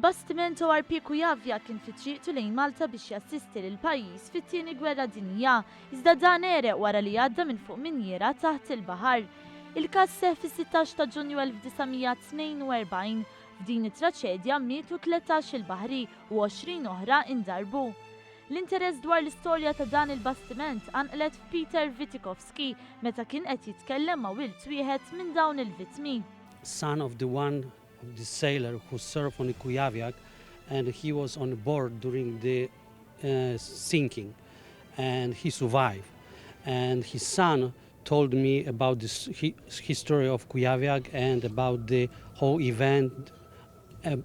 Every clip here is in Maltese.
Il-bastiment ORP Kujavja kien fi triqtu lejn Malta biex jassisti lil pajjiż fit-tieni gwerra dinjija, iżda dan ereq wara li għadda minn fuq minjera taħt il-baħar. Il-każ seħħ fis-16 ta' Ġunju 1942. F'din it-traċedja mietu 13 il-baħri u 20 oħra indarbu. L-interess dwar l-istorja ta' dan il-bastiment anqlet f'Peter Witkowski meta kien qed jitkellem ma' wilt wieħed minn dawn il-vittmi. Son of the sailor who served on the Kujavjak, and he was on board during the sinking, and he survived. And his son told me about this history of Kujavjak and about the whole event,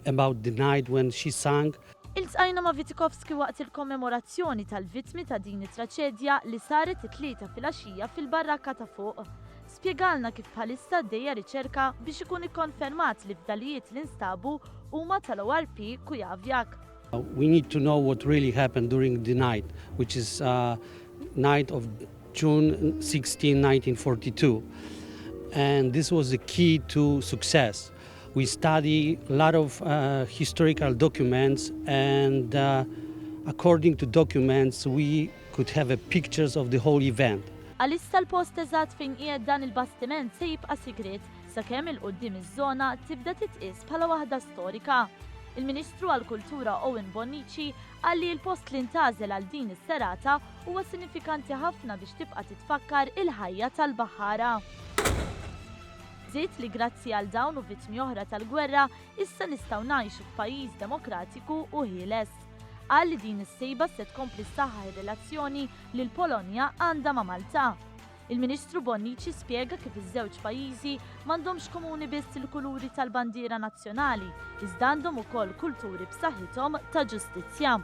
about the night when she sank. Iltqajna ma' Witkowski waqt il-kommemorazzjoni tal-vittmi ta' din it-traċedja li saret it-tlieta fil-għaxija fil-barrakka ta' fuq. Spjegalna kif bħalissa għaddejja riċerka biex ikun ikkonfermat li fdalijiet li nstabu huma tal-ORP Kujavjak. We need to know what really happened during the night, which is night of June 16, 1942. And this was the key to success. We study a lot of historical documents, and according to documents, we could have pictures of the whole event. Għalissa l-post eżatt fejn qiegħed dan il-bastiment se jibqa' sigriet sakemm il-qudiem iż-żona tibda titqies bħala waħda storika. Il-Ministru għall-Kultura Owen Bonnici qal li l-post li ntażel għal din is-serata huwa sinifikanti ħafna biex tibqa' titfakkar il-ħajja tal-baħħara. Żied li grazzi għal dawn u vittmi oħra tal-gwerra issa nistgħu ngħixu f'pajjiż demokratiku u ħieles. Qal li din is-sejba se tkompli ssaħħaħ ir-relazzjoni li l-Polonja għandha ma' Malta. Il-Ministru Bonnici spjega kif iż-żewġ pajjiżi m'għandhomx komuni biss il-kuluri tal-bandiera nazzjonali, iżda għandhom ukoll kulturi b'saħħithom ta' ġustizzja.